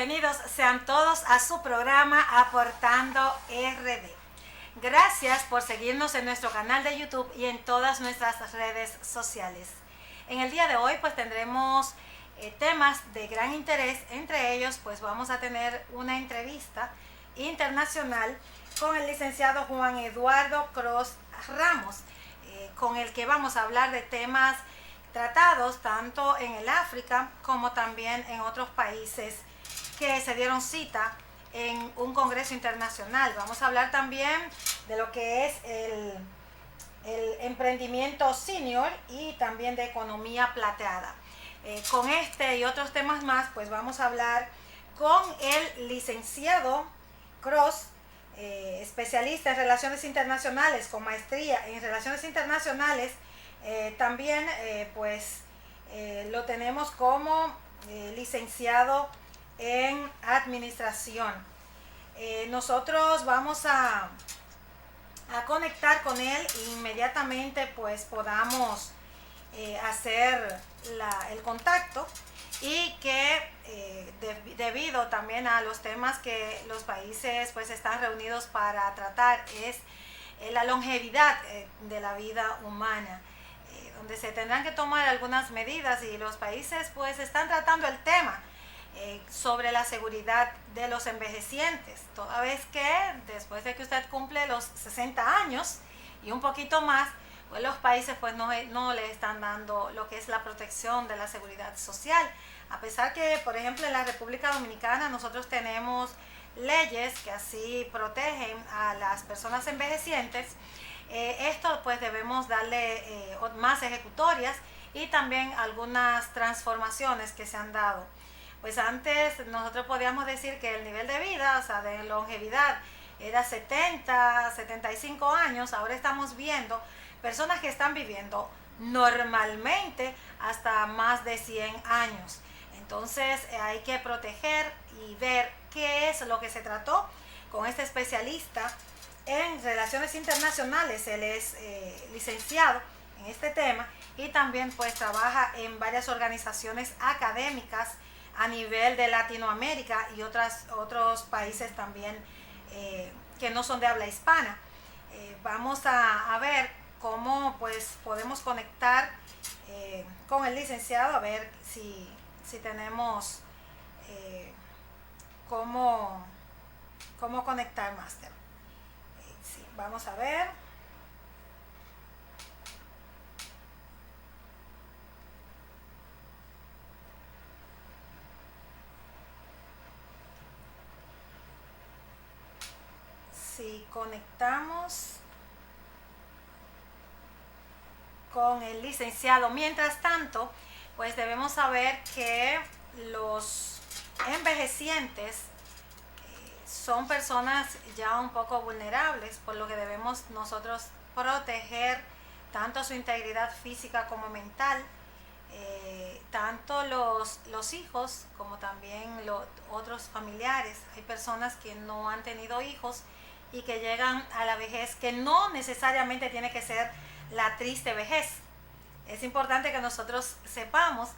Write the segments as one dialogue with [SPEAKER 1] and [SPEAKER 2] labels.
[SPEAKER 1] bienvenidos sean todos a su programa Aportando RD. Gracias por seguirnos en nuestro canal de YouTube y en todas nuestras redes sociales. En el día de hoy pues tendremos temas de gran interés, entre ellos pues vamos a tener una entrevista internacional con el licenciado Juan Eduardo Cros Ramos, con el que vamos a hablar de temas tratados tanto en el África como también en otros países que se dieron cita en un congreso internacional. Vamos a hablar también de lo que es el emprendimiento senior y también de economía plateada. Con este y otros temas más, pues vamos a hablar con el licenciado Cros, especialista en relaciones internacionales, con maestría en relaciones internacionales. También lo tenemos como licenciado en administración. Nosotros vamos a conectar con él e inmediatamente pues podamos hacer el contacto, y que debido también a los temas que los países pues están reunidos para tratar es la longevidad de la vida humana, donde se tendrán que tomar algunas medidas, y los países pues están tratando el tema sobre la seguridad de los envejecientes, toda vez que después de que usted cumple los 60 años y un poquito más, pues los países pues no le están dando lo que es la protección de la seguridad social, a pesar que por ejemplo en la República Dominicana nosotros tenemos leyes que así protegen a las personas envejecientes. Esto pues debemos darle más ejecutorias y también algunas transformaciones que se han dado. Pues antes nosotros podíamos decir que el nivel de vida, o sea, de longevidad, era 70, 75 años. Ahora estamos viendo personas que están viviendo normalmente hasta más de 100 años. Entonces hay que proteger y ver qué es lo que se trató con este especialista en relaciones internacionales. Él es licenciado en este tema y también pues trabaja en varias organizaciones académicas a nivel de Latinoamérica y otros países también que no son de habla hispana. Vamos a ver cómo pues podemos conectar con el licenciado, a ver si tenemos cómo conectar, Master. Sí, vamos a ver. Si conectamos con el licenciado. Mientras tanto, pues debemos saber que los envejecientes son personas ya un poco vulnerables, por lo que debemos nosotros proteger tanto su integridad física como mental, tanto los hijos como también los otros familiares. Hay personas que no han tenido hijos y que llegan a la vejez, que no necesariamente tiene que ser la triste vejez. Es importante que nosotros sepamos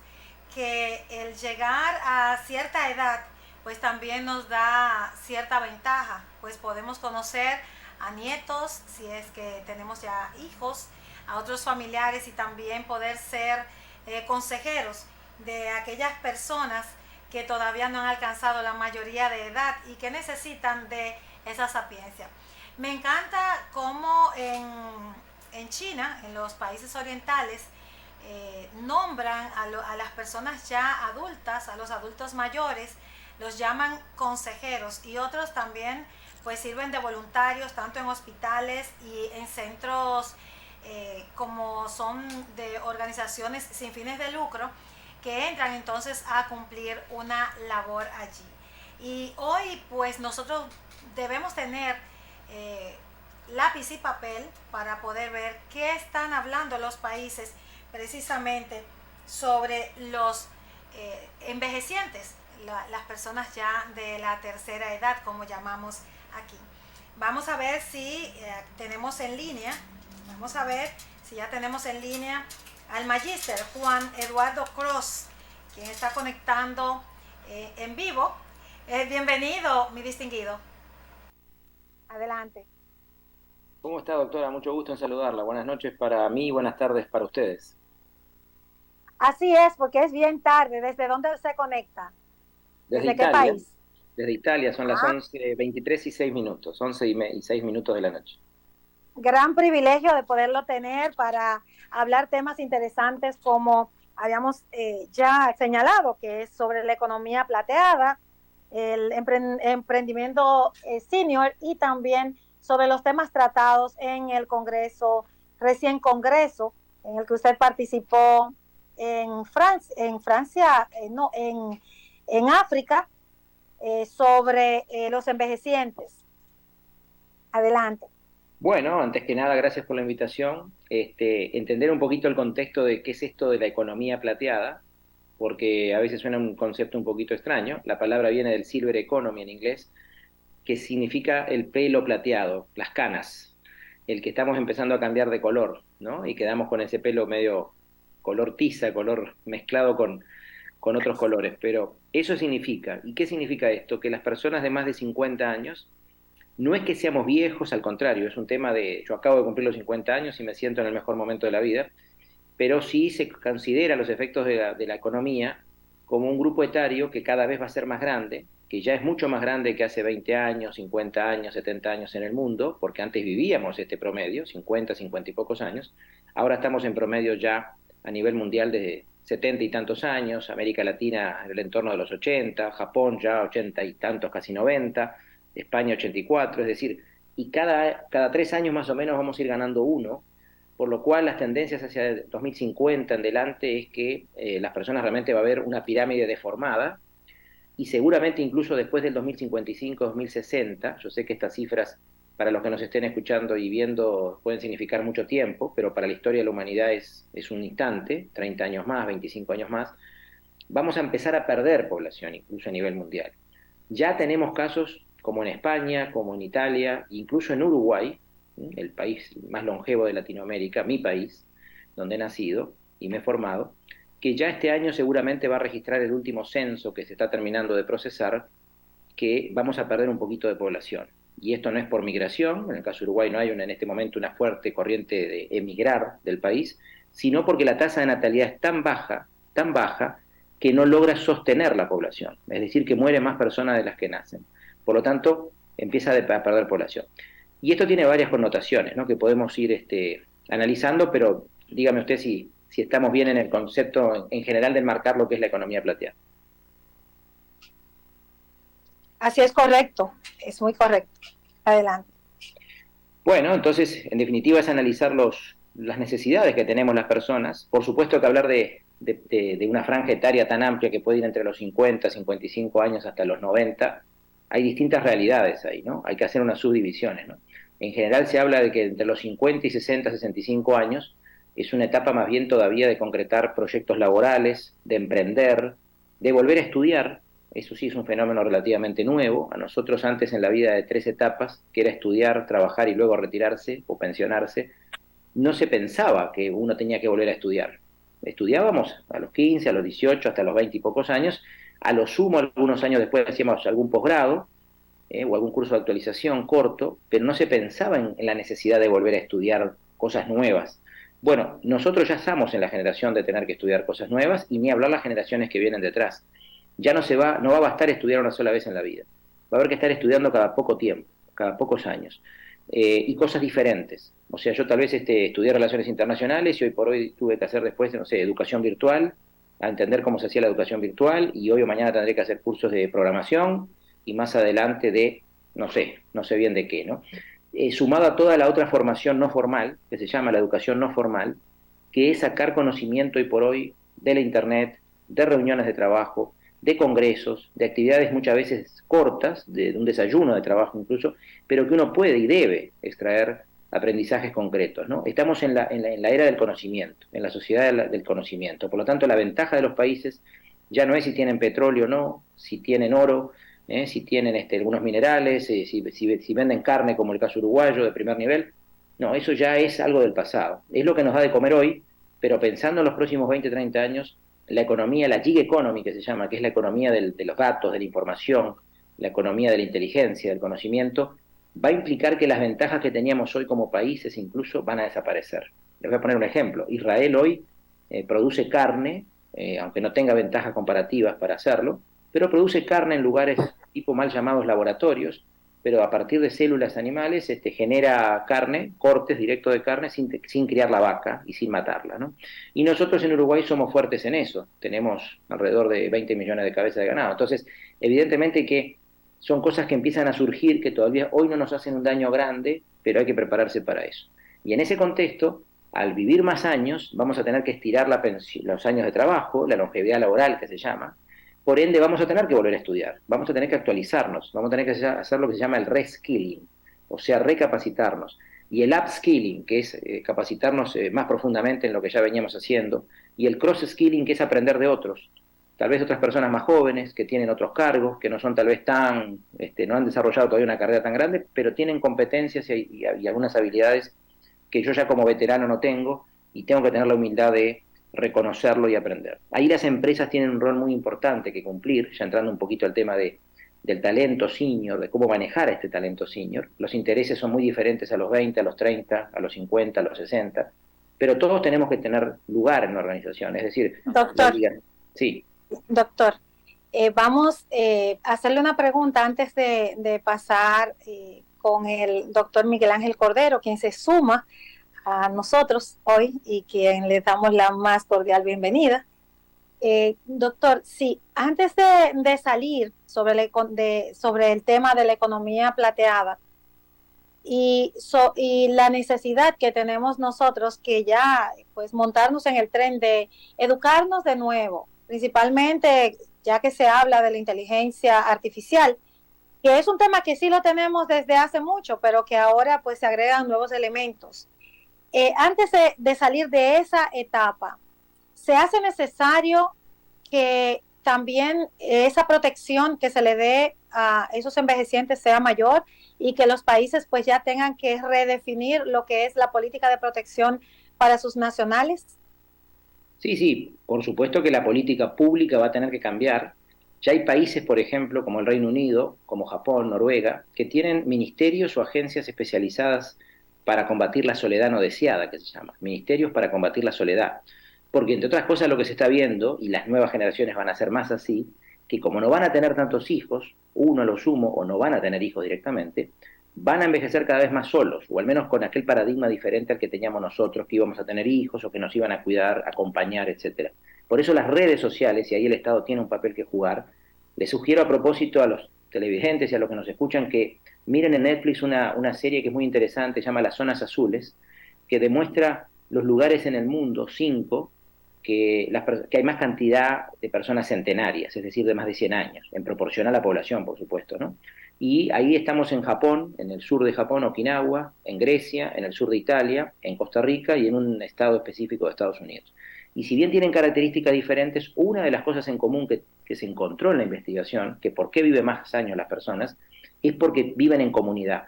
[SPEAKER 1] que el llegar a cierta edad pues también nos da cierta ventaja, pues podemos conocer a nietos, si es que tenemos ya hijos, a otros familiares, y también poder ser consejeros de aquellas personas que todavía no han alcanzado la mayoría de edad y que necesitan de esa sapiencia. Me encanta cómo en China, en los países orientales, nombran a las personas ya adultas, a los adultos mayores, los llaman consejeros, y otros también pues sirven de voluntarios tanto en hospitales y en centros como son de organizaciones sin fines de lucro, que entran entonces a cumplir una labor allí. Y hoy pues nosotros debemos tener lápiz y papel para poder ver qué están hablando los países precisamente sobre los envejecientes, las personas ya de la tercera edad, como llamamos aquí. Vamos a ver si tenemos en línea, vamos a ver si ya tenemos en línea al magíster Juan Eduardo Cros, quien está conectando en vivo Bienvenido, mi distinguido. Adelante.
[SPEAKER 2] ¿Cómo está, doctora? Mucho gusto en saludarla. Buenas noches para mí y buenas tardes para ustedes.
[SPEAKER 1] Así es, porque es bien tarde. ¿Desde dónde se conecta?
[SPEAKER 2] Desde
[SPEAKER 1] ¿Desde qué
[SPEAKER 2] Italia,
[SPEAKER 1] país?
[SPEAKER 2] desde Italia son las
[SPEAKER 1] Ah,
[SPEAKER 2] 11:23 y 6 minutos, 11 y 6 minutos de la noche.
[SPEAKER 1] gran privilegio de poderlo tener para hablar temas interesantes como habíamos ya señalado, que es sobre la economía plateada, el emprendimiento senior y también sobre los temas tratados en el Congreso, recién Congreso, en el que usted participó en Francia, no, en África, sobre los envejecientes. Adelante.
[SPEAKER 2] Bueno, antes que nada, gracias por la invitación. Entender un poquito el contexto de qué es esto de la economía plateada, porque a veces suena un concepto un poquito extraño. La palabra viene del silver economy en inglés, que significa el pelo plateado, las canas, el que estamos empezando a cambiar de color, ¿no? Y quedamos con ese pelo medio color tiza, color mezclado con otros colores. Pero eso significa, ¿y qué significa esto? Que las personas de más de 50 años, no es que seamos viejos, al contrario, es un tema de, yo acabo de cumplir los 50 años y me siento en el mejor momento de la vida, pero sí se considera los efectos de la economía como un grupo etario que cada vez va a ser más grande, que ya es mucho más grande que hace 20 años, 50 años, 70 años en el mundo, porque antes vivíamos este promedio, 50, 50 y pocos años, ahora estamos en promedio ya a nivel mundial de 70 y tantos años, América Latina en el entorno de los 80, Japón ya 80 y tantos, casi 90, España 84, es decir, y cada 3 años más o menos vamos a ir ganando uno, por lo cual las tendencias hacia el 2050 en adelante es que las personas realmente va a haber una pirámide deformada y seguramente incluso después del 2055-2060, yo sé que estas cifras para los que nos estén escuchando y viendo pueden significar mucho tiempo, pero para la historia de la humanidad es un instante, 30 años más, 25 años más, vamos a empezar a perder población incluso a nivel mundial. Ya tenemos casos como en España, como en Italia, incluso en Uruguay, el país más longevo de Latinoamérica, mi país, donde he nacido y me he formado, que ya este año seguramente va a registrar el último censo que se está terminando de procesar, que vamos a perder un poquito de población. Y esto no es por migración, en el caso de Uruguay no hay en este momento una fuerte corriente de emigrar del país, sino porque la tasa de natalidad es tan baja, que no logra sostener la población, es decir, que mueren más personas de las que nacen. Por lo tanto, empieza a perder población. Y esto tiene varias connotaciones, ¿no? Que podemos ir analizando, pero dígame usted si estamos bien en el concepto en general de enmarcar lo que es la economía plateada.
[SPEAKER 1] Así es correcto, es muy correcto. Adelante.
[SPEAKER 2] Bueno, entonces, en definitiva, es analizar las necesidades que tenemos las personas. Por supuesto que hablar de una franja etaria tan amplia que puede ir entre los 50, 55 años hasta los 90, hay distintas realidades ahí, ¿no? Hay que hacer unas subdivisiones, ¿no? En general se habla de que entre los 50 y 60, 65 años es una etapa más bien todavía de concretar proyectos laborales, de emprender, de volver a estudiar. Eso sí es un fenómeno relativamente nuevo. A nosotros antes en la vida de 3 etapas, que era estudiar, trabajar y luego retirarse o pensionarse, no se pensaba que uno tenía que volver a estudiar. Estudiábamos a los 15, a los 18, hasta los 20 y pocos años. A lo sumo, algunos años después hacíamos algún posgrado o algún curso de actualización corto, pero no se pensaba en la necesidad de volver a estudiar cosas nuevas. Bueno, nosotros ya estamos en la generación de tener que estudiar cosas nuevas y ni hablar las generaciones que vienen detrás. Ya no va a bastar estudiar una sola vez en la vida. Va a haber que estar estudiando cada poco tiempo, cada pocos años. Y cosas diferentes. O sea, yo tal vez estudié relaciones internacionales y hoy por hoy tuve que hacer después, no sé, educación virtual, a entender cómo se hacía la educación virtual, y hoy o mañana tendré que hacer cursos de programación y más adelante de, no sé bien de qué, ¿no? Sumado a toda la otra formación no formal, que se llama la educación no formal, que es sacar conocimiento hoy por hoy de la Internet, de reuniones de trabajo, de congresos, de actividades muchas veces cortas, de un desayuno de trabajo incluso, pero que uno puede y debe extraer aprendizajes concretos, ¿no? Estamos en la era del conocimiento, en la sociedad del conocimiento. Por lo tanto, la ventaja de los países ya no es si tienen petróleo o no, si tienen oro, si tienen algunos minerales, si venden carne, como el caso uruguayo, de primer nivel. No, eso ya es algo del pasado. Es lo que nos da de comer hoy, pero pensando en los próximos 20, 30 años, la economía, la gig economy que se llama, que es la economía de los datos, de la información, la economía de la inteligencia, del conocimiento, va a implicar que las ventajas que teníamos hoy como países incluso van a desaparecer. Les voy a poner un ejemplo. Israel hoy produce carne, aunque no tenga ventajas comparativas para hacerlo, pero produce carne en lugares tipo mal llamados laboratorios, pero a partir de células animales genera carne, cortes directos de carne sin criar la vaca y sin matarla, ¿no? Y nosotros en Uruguay somos fuertes en eso, tenemos alrededor de 20 millones de cabezas de ganado. Entonces, evidentemente que son cosas que empiezan a surgir que todavía hoy no nos hacen un daño grande, pero hay que prepararse para eso. Y en ese contexto, al vivir más años, vamos a tener que estirar la pensión, los años de trabajo, la longevidad laboral que se llama. Por ende, vamos a tener que volver a estudiar, vamos a tener que actualizarnos, vamos a tener que hacer lo que se llama el reskilling, o sea, recapacitarnos. Y el upskilling, que es capacitarnos más profundamente en lo que ya veníamos haciendo, y el cross-skilling, que es aprender de otros, tal vez otras personas más jóvenes, que tienen otros cargos, que no son tal vez tan, no han desarrollado todavía una carrera tan grande, pero tienen competencias y algunas habilidades que yo ya como veterano no tengo, y tengo que tener la humildad de reconocerlo y aprender. Ahí las empresas tienen un rol muy importante que cumplir, ya entrando un poquito al tema del talento senior, de cómo manejar a este talento senior. Los intereses son muy diferentes a los 20, a los 30, a los 50, a los 60, pero todos tenemos que tener lugar en la organización, es decir,
[SPEAKER 1] Doctor,
[SPEAKER 2] sí.
[SPEAKER 1] Doctor, vamos a hacerle una pregunta antes de pasar con el doctor Miguel Ángel Cordero, quien se suma a nosotros hoy y quien le damos la más cordial bienvenida. Doctor, sí, antes de salir sobre el tema de la economía plateada y la necesidad que tenemos nosotros que ya pues montarnos en el tren de educarnos de nuevo, principalmente ya que se habla de la inteligencia artificial, que es un tema que sí lo tenemos desde hace mucho, pero que ahora pues se agregan nuevos elementos. Antes de salir de esa etapa, se hace necesario que también esa protección que se le dé a esos envejecientes sea mayor y que los países pues ya tengan que redefinir lo que es la política de protección para sus nacionales.
[SPEAKER 2] Sí, sí, por supuesto que la política pública va a tener que cambiar. Ya hay países, por ejemplo, como el Reino Unido, como Japón, Noruega, que tienen ministerios o agencias especializadas para combatir la soledad no deseada, que se llama, ministerios para combatir la soledad. Porque, entre otras cosas, lo que se está viendo, y las nuevas generaciones van a ser más así, que como no van a tener tantos hijos, uno a lo sumo, o no van a tener hijos directamente, van a envejecer cada vez más solos, o al menos con aquel paradigma diferente al que teníamos nosotros, que íbamos a tener hijos o que nos iban a cuidar, acompañar, etcétera. Por eso las redes sociales, y ahí el Estado tiene un papel que jugar, les sugiero a propósito a los televidentes y a los que nos escuchan que miren en Netflix una serie que es muy interesante, se llama Las Zonas Azules, que demuestra los lugares en el mundo, 5, que hay más cantidad de personas centenarias, es decir, de más de 100 años, en proporción a la población, por supuesto, ¿no? Y ahí estamos en Japón, en el sur de Japón, Okinawa, en Grecia, en el sur de Italia, en Costa Rica y en un estado específico de Estados Unidos. Y si bien tienen características diferentes, una de las cosas en común que se encontró en la investigación, que por qué viven más años las personas, es porque viven en comunidad,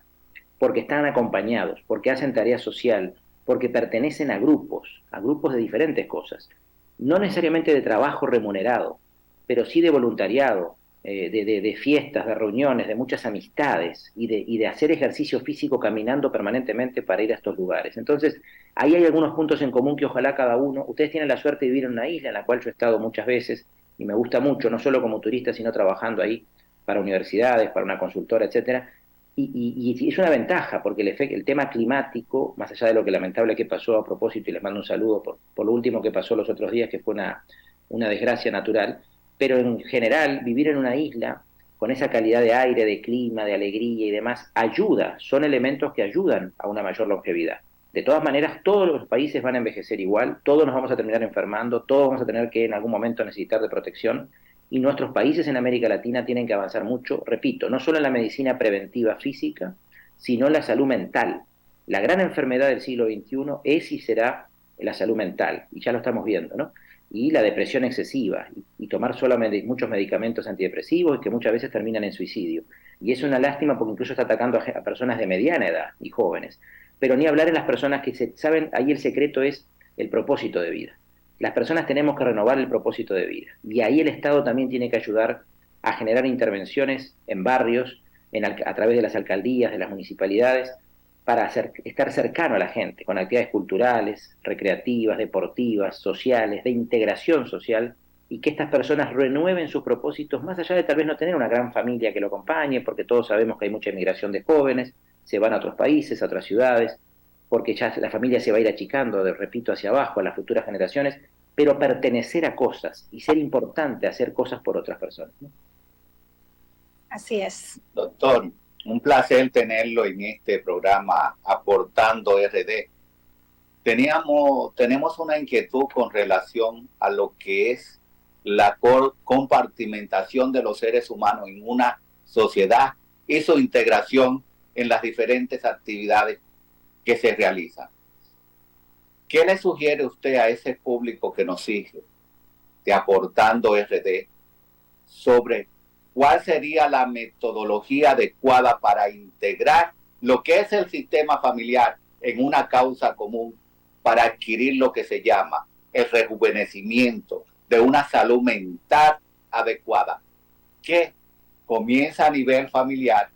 [SPEAKER 2] porque están acompañados, porque hacen tarea social, porque pertenecen a grupos de diferentes cosas. No necesariamente de trabajo remunerado, pero sí de voluntariado, de fiestas, de reuniones, de muchas amistades y de hacer ejercicio físico caminando permanentemente para ir a estos lugares. Entonces, ahí hay algunos puntos en común que ojalá cada uno, ustedes tienen la suerte de vivir en una isla en la cual yo he estado muchas veces y me gusta mucho, no solo como turista, sino trabajando ahí para universidades, para una consultora, etcétera. Y es una ventaja, porque el tema climático, más allá de lo que lamentable que pasó a propósito, y les mando un saludo por lo último que pasó los otros días, que fue una desgracia natural, pero en general vivir en una isla con esa calidad de aire, de clima, de alegría y demás, ayuda, son elementos que ayudan a una mayor longevidad. De todas maneras, todos los países van a envejecer igual, todos nos vamos a terminar enfermando, todos vamos a tener que en algún momento necesitar de protección, y nuestros países en América Latina tienen que avanzar mucho, repito, no solo en la medicina preventiva física, sino en la salud mental. La gran enfermedad del siglo XXI es y será la salud mental, y ya lo estamos viendo, ¿no? Y la depresión excesiva, y tomar solamente muchos medicamentos antidepresivos que muchas veces terminan en suicidio. Y es una lástima porque incluso está atacando a personas de mediana edad y jóvenes. Pero ni hablar en las personas que saben, ahí el secreto es el propósito de vida. Las personas tenemos que renovar el propósito de vida. Y ahí el Estado también tiene que ayudar a generar intervenciones en barrios, a través de las alcaldías, de las municipalidades, para estar cercano a la gente, con actividades culturales, recreativas, deportivas, sociales, de integración social, y que estas personas renueven sus propósitos, más allá de tal vez no tener una gran familia que lo acompañe, porque todos sabemos que hay mucha inmigración de jóvenes, se van a otros países, a otras ciudades, porque ya la familia se va a ir achicando, repito, hacia abajo, a las futuras generaciones, pero pertenecer a cosas y ser importante hacer cosas por otras personas, ¿no?
[SPEAKER 1] Así es.
[SPEAKER 3] Doctor, un placer tenerlo en este programa Aportando RD. Tenemos una inquietud con relación a lo que es la compartimentación de los seres humanos en una sociedad y su integración en las diferentes actividades que se realizan. ¿Qué le sugiere usted a ese público que nos sigue de Aportando RD sobre cuál sería la metodología adecuada para integrar lo que es el sistema familiar en una causa común para adquirir lo que se llama el rejuvenecimiento de una salud mental adecuada, que comienza a nivel familiar,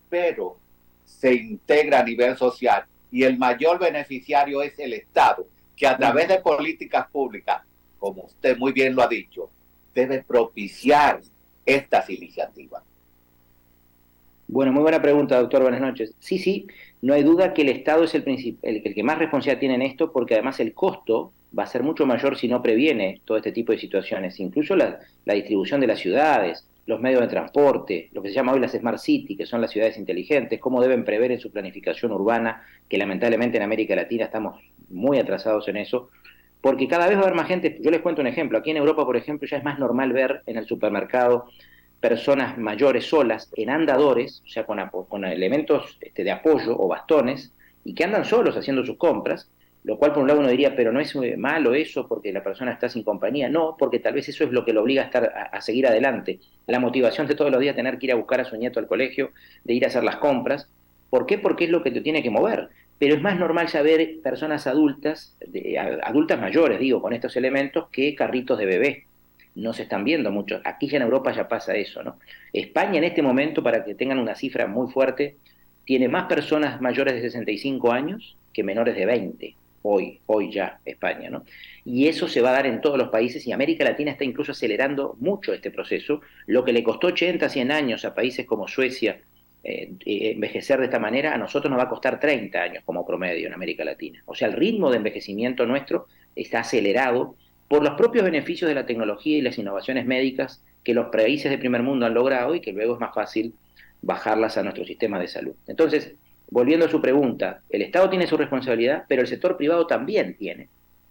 [SPEAKER 3] pero se integra a nivel social, y el mayor beneficiario es el Estado, que a través de políticas públicas, como usted muy bien lo ha dicho, debe propiciar estas iniciativas?
[SPEAKER 2] Bueno, muy buena pregunta, doctor. Buenas noches. Sí, no hay duda que el Estado es el que más responsabilidad tiene en esto, porque además el costo va a ser mucho mayor si no previene todo este tipo de situaciones. Incluso la distribución de las ciudades, los medios de transporte, lo que se llama hoy las Smart City, que son las ciudades inteligentes, cómo deben prever en su planificación urbana, que lamentablemente en América Latina estamos muy atrasados en eso, porque cada vez va a haber más gente. Yo les cuento un ejemplo. Aquí en Europa, por ejemplo, ya es más normal ver en el supermercado personas mayores solas en andadores, o sea, con elementos de apoyo o bastones, y que andan solos haciendo sus compras, lo cual por un lado uno diría, pero no es malo eso porque la persona está sin compañía. No, porque tal vez eso es lo que lo obliga a, a seguir adelante. La motivación de todos los días tener que ir a buscar a su nieto al colegio, de ir a hacer las compras. ¿Por qué? Porque es lo que te tiene que mover. Pero es más normal ya ver personas adultas, adultas mayores, digo, con estos elementos, que carritos de bebé. No se están viendo mucho. Aquí ya en Europa ya pasa eso, ¿no? España en este momento, para que tengan una cifra muy fuerte, tiene más personas mayores de 65 años que menores de 20. Hoy ya España, ¿no? Y eso se va a dar en todos los países, y América Latina está incluso acelerando mucho este proceso. Lo que le costó 80, 100 años a países como Suecia envejecer de esta manera, a nosotros nos va a costar 30 años como promedio en América Latina. O sea, el ritmo de envejecimiento nuestro está acelerado por los propios beneficios de la tecnología y las innovaciones médicas que los países de primer mundo han logrado, y que luego es más fácil bajarlas a nuestro sistema de salud. Entonces, volviendo a su pregunta, el Estado tiene su responsabilidad, pero el sector privado también tiene.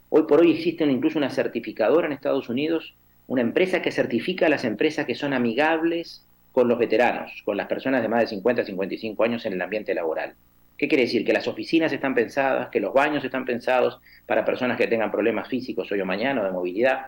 [SPEAKER 2] Hoy por hoy existe incluso una certificadora en Estados Unidos, una empresa que certifica a las empresas que son amigables con los veteranos, con las personas de más de 50, 55 años en el ambiente laboral. ¿Qué quiere decir? Que las oficinas están pensadas, que los baños están pensados para personas que tengan problemas físicos hoy o mañana, o de movilidad,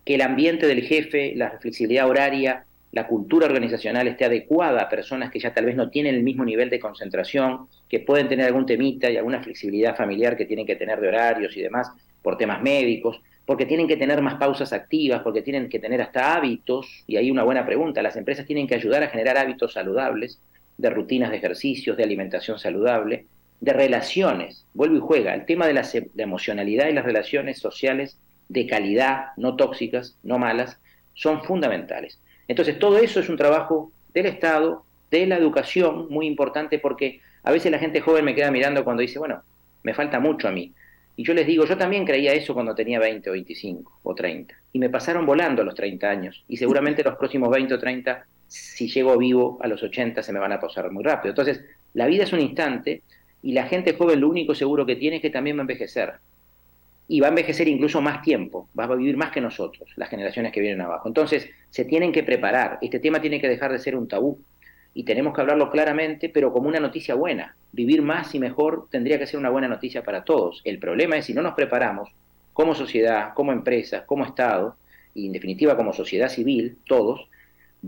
[SPEAKER 2] que el ambiente del jefe, la flexibilidad horaria, la cultura organizacional esté adecuada a personas que ya tal vez no tienen el mismo nivel de concentración, que pueden tener algún temita y alguna flexibilidad familiar que tienen que tener de horarios y demás por temas médicos, porque tienen que tener más pausas activas, porque tienen que tener hasta hábitos. Y ahí una buena pregunta: las empresas tienen que ayudar a generar hábitos saludables, de rutinas de ejercicios, de alimentación saludable, de relaciones. Vuelve y juega. El tema de la emocionalidad y las relaciones sociales de calidad, no tóxicas, no malas, son fundamentales. Entonces, todo eso es un trabajo del Estado, de la educación, muy importante, porque a veces la gente joven me queda mirando cuando dice, bueno, me falta mucho a mí. Y yo les digo, yo también creía eso cuando tenía 20 o 25 o 30. Y me pasaron volando los 30 años. Y seguramente los próximos 20 o 30, si llego vivo a los 80, se me van a pasar muy rápido. Entonces, la vida es un instante, y la gente joven lo único seguro que tiene es que también va a envejecer. Y va a envejecer incluso más tiempo, va a vivir más que nosotros, las generaciones que vienen abajo. Entonces, se tienen que preparar. Este tema tiene que dejar de ser un tabú, y tenemos que hablarlo claramente, pero como una noticia buena. Vivir más y mejor tendría que ser una buena noticia para todos. El problema es si no nos preparamos como sociedad, como empresas, como Estado, y en definitiva como sociedad civil, todos,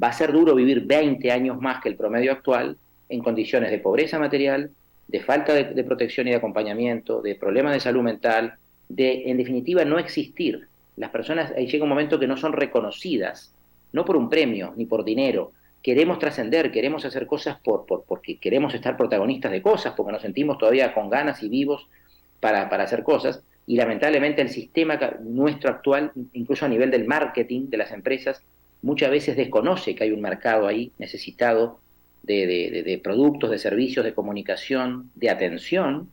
[SPEAKER 2] va a ser duro vivir 20 años más que el promedio actual en condiciones de pobreza material, de falta de protección y de acompañamiento, de problemas de salud mental, de, en definitiva, no existir. Las personas, ahí llega un momento que no son reconocidas no por un premio ni por dinero. Queremos trascender, queremos hacer cosas porque queremos estar protagonistas de cosas, porque nos sentimos todavía con ganas y vivos para hacer cosas, y lamentablemente el sistema nuestro actual, incluso a nivel del marketing de las empresas, muchas veces desconoce que hay un mercado ahí necesitado de productos, de servicios, de comunicación, de atención.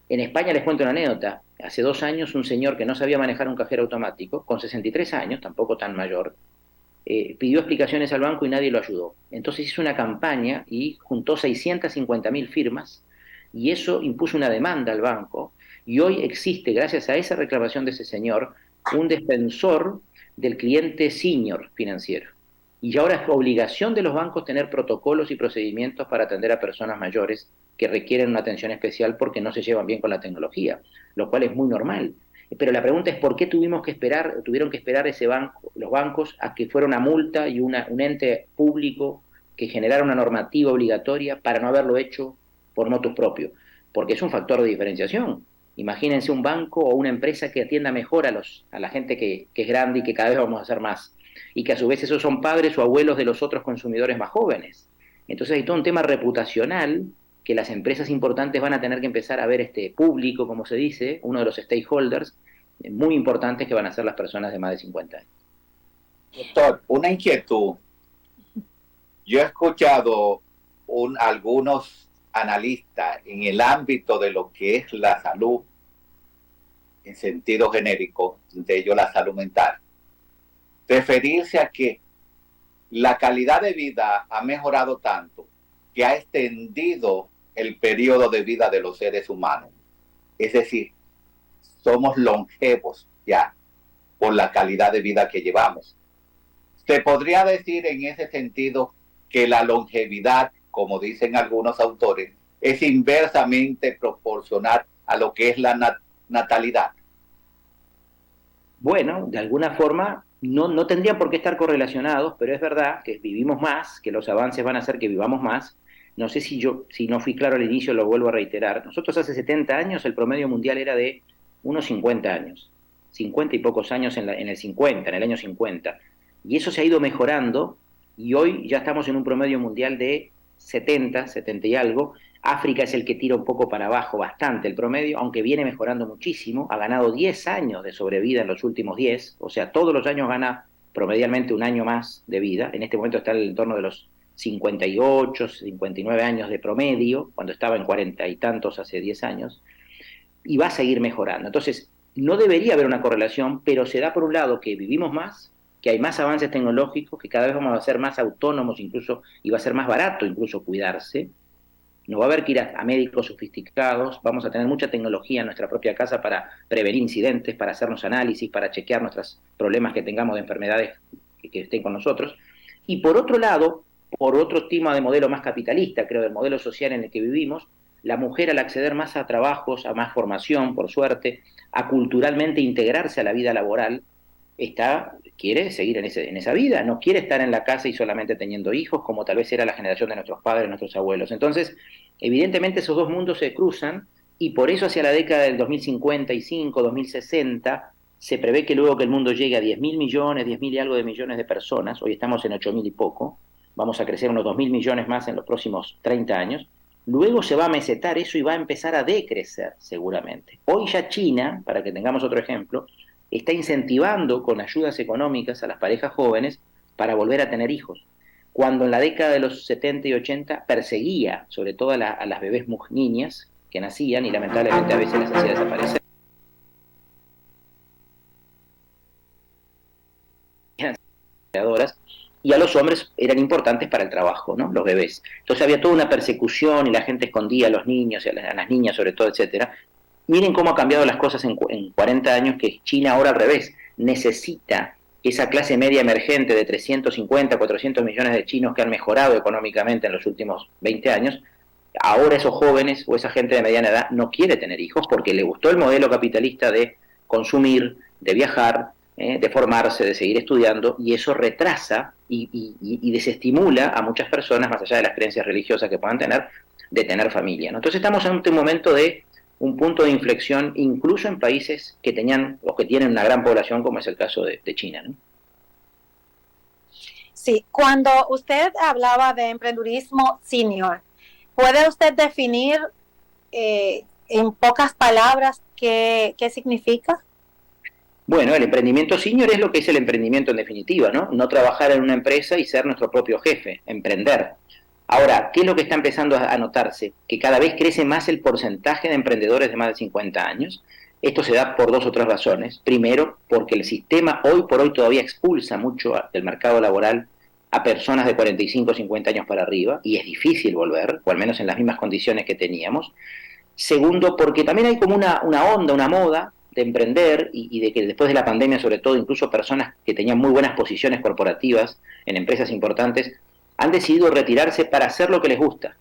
[SPEAKER 2] En España les cuento una anécdota. Hace 2 años un señor que no sabía manejar un cajero automático, con 63 años, tampoco tan mayor, pidió explicaciones al banco y nadie lo ayudó. Entonces hizo una campaña y juntó 650.000 firmas y eso impuso una demanda al banco y hoy existe, gracias a esa reclamación de ese señor, un defensor del cliente senior financiero. Y ahora es obligación de los bancos tener protocolos y procedimientos para atender a personas mayores que requieren una atención especial porque no se llevan bien con la tecnología, lo cual es muy normal. Pero la pregunta es por qué tuvieron que esperar los bancos a que fuera una multa y un ente público que generara una normativa obligatoria para no haberlo hecho por motus propio. Porque es un factor de diferenciación. Imagínense un banco o una empresa que atienda mejor a la gente que es grande y que cada vez vamos a hacer más. Y que a su vez esos son padres o abuelos de los otros consumidores más jóvenes. Entonces hay todo un tema reputacional que las empresas importantes van a tener que empezar a ver este público, como se dice, uno de los stakeholders muy importantes que van a ser las personas de más de 50 años.
[SPEAKER 3] Doctor, una inquietud. Yo he escuchado algunos analistas en el ámbito de lo que es la salud, en sentido genérico, de ello la salud mental, referirse a que la calidad de vida ha mejorado tanto que ha extendido el periodo de vida de los seres humanos. Es decir, somos longevos ya por la calidad de vida que llevamos. Se podría decir en ese sentido que la longevidad, como dicen algunos autores, es inversamente proporcional a lo que es la natalidad.
[SPEAKER 2] Bueno, de alguna forma no tendrían por qué estar correlacionados, pero es verdad que vivimos más, que los avances van a hacer que vivamos más. No sé si no fui claro al inicio, lo vuelvo a reiterar. Nosotros hace 70 años el promedio mundial era de unos 50 años, 50 y pocos años en el año 50. Y eso se ha ido mejorando y hoy ya estamos en un promedio mundial de 70 y algo. África es el que tira un poco para abajo bastante el promedio, aunque viene mejorando muchísimo. Ha ganado 10 años de sobrevida en los últimos 10, o sea, todos los años gana promedialmente un año más de vida. En este momento está en el entorno de los 58, 59 años de promedio, cuando estaba en 40 y tantos hace 10 años, y va a seguir mejorando. Entonces, no debería haber una correlación, pero se da por un lado que vivimos más, que hay más avances tecnológicos, que cada vez vamos a ser más autónomos incluso, y va a ser más barato incluso cuidarse. No va a haber que ir a médicos sofisticados, vamos a tener mucha tecnología en nuestra propia casa para prevenir incidentes, para hacernos análisis, para chequear nuestros problemas que tengamos de enfermedades que estén con nosotros. Y por otro lado, por otro tema de modelo más capitalista, creo, del modelo social en el que vivimos, la mujer al acceder más a trabajos, a más formación, por suerte, a culturalmente integrarse a la vida laboral, quiere seguir en esa vida, no quiere estar en la casa y solamente teniendo hijos, como tal vez era la generación de nuestros padres, nuestros abuelos. Entonces, evidentemente esos dos mundos se cruzan y por eso hacia la década del 2055, 2060, se prevé que luego que el mundo llegue a 10.000 millones, 10.000 y algo de millones de personas, hoy estamos en 8.000 y poco, vamos a crecer unos 2.000 millones más en los próximos 30 años, luego se va a mesetar eso y va a empezar a decrecer seguramente. Hoy ya China, para que tengamos otro ejemplo, está incentivando con ayudas económicas a las parejas jóvenes para volver a tener hijos. Cuando en la década de los 70 y 80 perseguía sobre todo a las bebés niñas que nacían y lamentablemente a veces las hacía desaparecer. Y a los hombres eran importantes para el trabajo, ¿no? Los bebés. Entonces había toda una persecución y la gente escondía a los niños, y a las niñas sobre todo, etcétera. Miren cómo ha cambiado las cosas en 40 años, que China ahora al revés, necesita esa clase media emergente de 350, 400 millones de chinos que han mejorado económicamente en los últimos 20 años. Ahora esos jóvenes o esa gente de mediana edad no quiere tener hijos porque le gustó el modelo capitalista de consumir, de viajar, de formarse, de seguir estudiando, y eso retrasa y desestimula a muchas personas, más allá de las creencias religiosas que puedan tener, de tener familia, ¿no? Entonces estamos en un momento de un punto de inflexión, incluso en países que tenían o que tienen una gran población, como es el caso de China, ¿no?
[SPEAKER 1] Sí, cuando usted hablaba de emprendurismo senior, ¿puede usted definir en pocas palabras qué significa?
[SPEAKER 2] Bueno, el emprendimiento senior es lo que es el emprendimiento en definitiva, ¿no? No trabajar en una empresa y ser nuestro propio jefe, emprender. Ahora, ¿qué es lo que está empezando a notarse? Que cada vez crece más el porcentaje de emprendedores de más de 50 años. Esto se da por dos o tres razones. Primero, porque el sistema hoy por hoy todavía expulsa mucho del mercado laboral a personas de 45 o 50 años para arriba, y es difícil volver, o al menos en las mismas condiciones que teníamos. Segundo, porque también hay como una onda, una moda de emprender y de que después de la pandemia, sobre todo, incluso personas que tenían muy buenas posiciones corporativas en empresas importantes, han decidido retirarse para hacer lo que les gusta.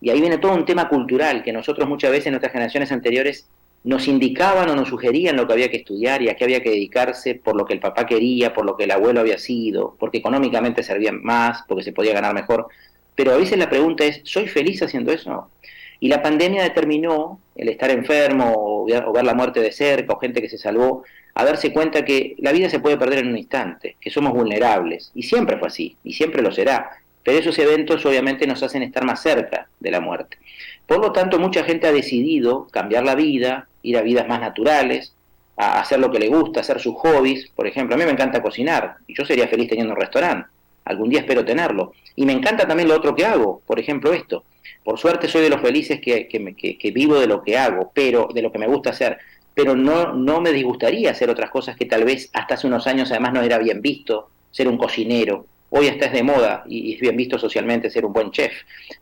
[SPEAKER 2] Y ahí viene todo un tema cultural que nosotros muchas veces en nuestras generaciones anteriores nos indicaban o nos sugerían lo que había que estudiar y a qué había que dedicarse por lo que el papá quería, por lo que el abuelo había sido, porque económicamente servía más, porque se podía ganar mejor. Pero a veces la pregunta es, ¿soy feliz haciendo eso? Y la pandemia determinó el estar enfermo o ver la muerte de cerca o gente que se salvó, a darse cuenta que la vida se puede perder en un instante, que somos vulnerables. Y siempre fue así, y siempre lo será. Pero esos eventos obviamente nos hacen estar más cerca de la muerte. Por lo tanto, mucha gente ha decidido cambiar la vida, ir a vidas más naturales, a hacer lo que le gusta, hacer sus hobbies. Por ejemplo, a mí me encanta cocinar, y yo sería feliz teniendo un restaurante. Algún día espero tenerlo. Y me encanta también lo otro que hago, por ejemplo esto. Por suerte soy de los felices que vivo de lo que hago, pero de lo que me gusta hacer, pero no me disgustaría hacer otras cosas que tal vez hasta hace unos años además no era bien visto, ser un cocinero. Hoy hasta es de moda y es bien visto socialmente ser un buen chef.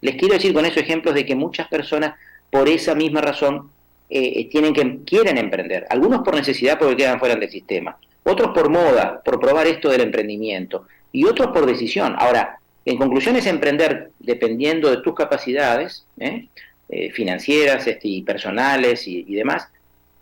[SPEAKER 2] Les quiero decir con esos ejemplos de que muchas personas, por esa misma razón, quieren emprender. Algunos por necesidad porque quedan fuera del sistema, otros por moda, por probar esto del emprendimiento, y otros por decisión. Ahora, en conclusión es emprender dependiendo de tus capacidades financieras y personales y demás,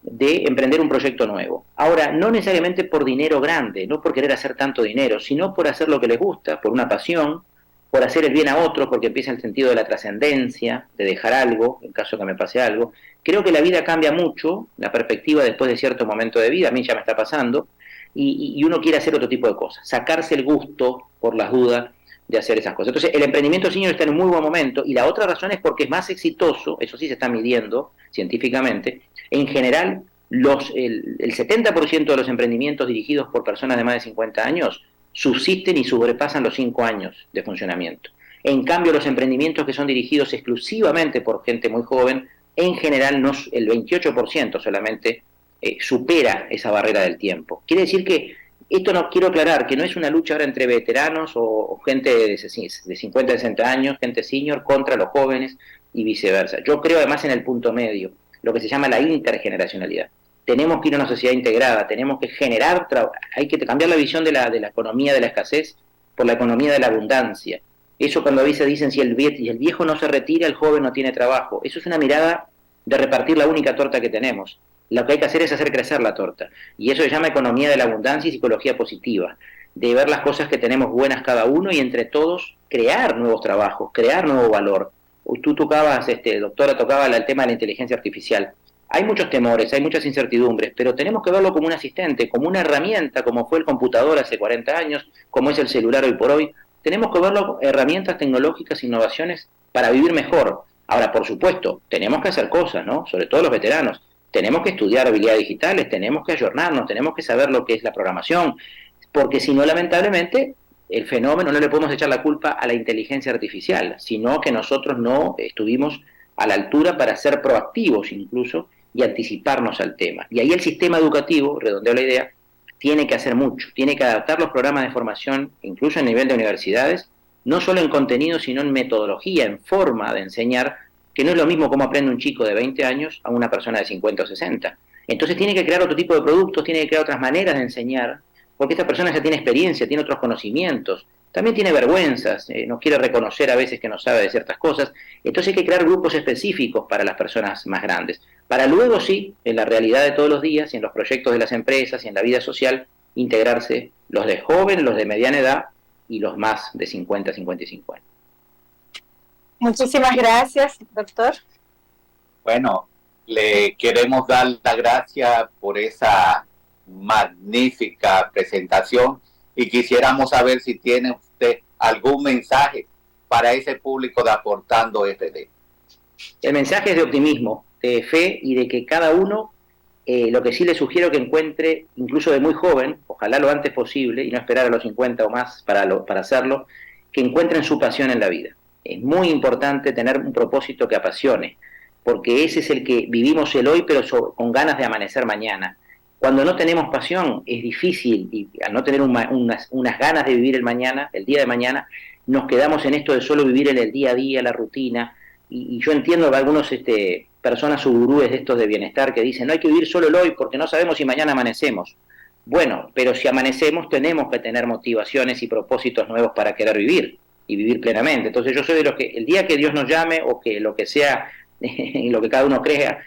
[SPEAKER 2] de emprender un proyecto nuevo. Ahora, no necesariamente por dinero grande, no por querer hacer tanto dinero, sino por hacer lo que les gusta, por una pasión, por hacer el bien a otros, porque empieza el sentido de la trascendencia, de dejar algo, en caso que me pase algo. Creo que la vida cambia mucho, la perspectiva después de cierto momento de vida, a mí ya me está pasando, y uno quiere hacer otro tipo de cosas, sacarse el gusto, por las dudas, de hacer esas cosas. Entonces, el emprendimiento senior está en un muy buen momento, y la otra razón es porque es más exitoso, eso sí se está midiendo científicamente. En general, el 70% de los emprendimientos dirigidos por personas de más de 50 años subsisten y sobrepasan los 5 años de funcionamiento. En cambio, los emprendimientos que son dirigidos exclusivamente por gente muy joven, en general el 28% solamente supera esa barrera del tiempo. Quiere decir que esto no quiero aclarar, que no es una lucha ahora entre veteranos o gente de 50, 60 años, gente senior, contra los jóvenes y viceversa. Yo creo además en el punto medio, lo que se llama la intergeneracionalidad. Tenemos que ir a una sociedad integrada, tenemos que generar, hay que cambiar la visión de la economía de la escasez por la economía de la abundancia. Eso cuando a veces dicen si el viejo no se retira, el joven no tiene trabajo. Eso es una mirada de repartir la única torta que tenemos. Lo que hay que hacer es hacer crecer la torta. Y eso se llama economía de la abundancia y psicología positiva. De ver las cosas que tenemos buenas cada uno y entre todos crear nuevos trabajos, crear nuevo valor. Tú tocabas, doctora, tocaba el tema de la inteligencia artificial. Hay muchos temores, hay muchas incertidumbres, pero tenemos que verlo como un asistente, como una herramienta, como fue el computador hace 40 años, como es el celular hoy por hoy. Tenemos que verlo herramientas tecnológicas, innovaciones para vivir mejor. Ahora, por supuesto, tenemos que hacer cosas, ¿no? Sobre todo los veteranos. Tenemos que estudiar habilidades digitales, tenemos que ayornarnos, tenemos que saber lo que es la programación, porque si no, lamentablemente, el fenómeno no le podemos echar la culpa a la inteligencia artificial, sino que nosotros no estuvimos a la altura para ser proactivos incluso y anticiparnos al tema. Y ahí el sistema educativo, redondeo la idea, tiene que hacer mucho, tiene que adaptar los programas de formación, incluso a nivel de universidades, no solo en contenido, sino en metodología, en forma de enseñar, que no es lo mismo cómo aprende un chico de 20 años a una persona de 50 o 60. Entonces tiene que crear otro tipo de productos, tiene que crear otras maneras de enseñar, porque esta persona ya tiene experiencia, tiene otros conocimientos, también tiene vergüenzas, no quiere reconocer a veces que no sabe de ciertas cosas. Entonces hay que crear grupos específicos para las personas más grandes, para luego sí, en la realidad de todos los días, y en los proyectos de las empresas y en la vida social, integrarse los de joven, los de mediana edad y los más de 50, 55 años.
[SPEAKER 1] Muchísimas gracias, doctor.
[SPEAKER 3] Bueno, le queremos dar las gracias por esa magnífica presentación y quisiéramos saber si tienen usted algún mensaje para ese público de Aportando RD.
[SPEAKER 2] El mensaje es de optimismo, de fe y de que cada uno, lo que sí le sugiero que encuentre, incluso de muy joven, ojalá lo antes posible, y no esperar a los 50 o más para hacerlo, que encuentren su pasión en la vida. Es muy importante tener un propósito que apasione, porque ese es el que vivimos el hoy, pero con ganas de amanecer mañana. Cuando no tenemos pasión es difícil, y al no tener unas ganas de vivir el mañana, el día de mañana, nos quedamos en esto de solo vivir en el día a día, la rutina, y yo entiendo que algunos personas o gurúes de estos de bienestar que dicen no hay que vivir solo el hoy porque no sabemos si mañana amanecemos. Bueno, pero si amanecemos tenemos que tener motivaciones y propósitos nuevos para querer vivir y vivir plenamente. Entonces yo soy de los que el día que Dios nos llame o que lo que sea, lo que cada uno crea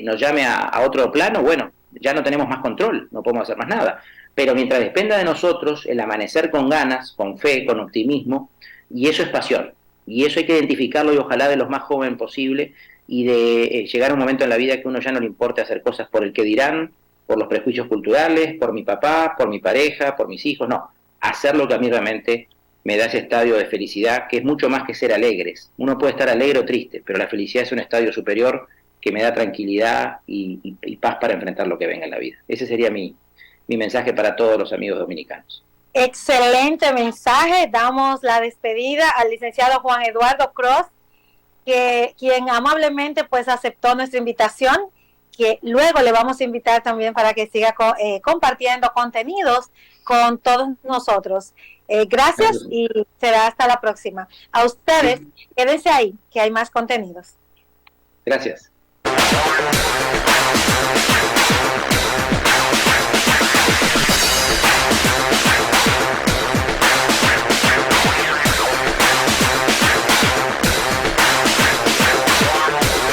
[SPEAKER 2] nos llame a otro plano, bueno, ya no tenemos más control, no podemos hacer más nada. Pero mientras dependa de nosotros, el amanecer con ganas, con fe, con optimismo, y eso es pasión. Y eso hay que identificarlo y ojalá de los más jóvenes posible y de llegar a un momento en la vida que uno ya no le importe hacer cosas por el que dirán, por los prejuicios culturales, por mi papá, por mi pareja, por mis hijos, no. Hacer lo que a mí realmente me da ese estadio de felicidad, que es mucho más que ser alegres. Uno puede estar alegre o triste, pero la felicidad es un estadio superior que me da tranquilidad y paz para enfrentar lo que venga en la vida. Ese sería mi mensaje para todos los amigos dominicanos.
[SPEAKER 1] Excelente mensaje. Damos la despedida al licenciado Juan Eduardo Cross, quien amablemente pues aceptó nuestra invitación, que luego le vamos a invitar también para que siga compartiendo contenidos con todos nosotros. Gracias y será hasta la próxima. A ustedes, quédense ahí, que hay más contenidos.
[SPEAKER 2] Gracias.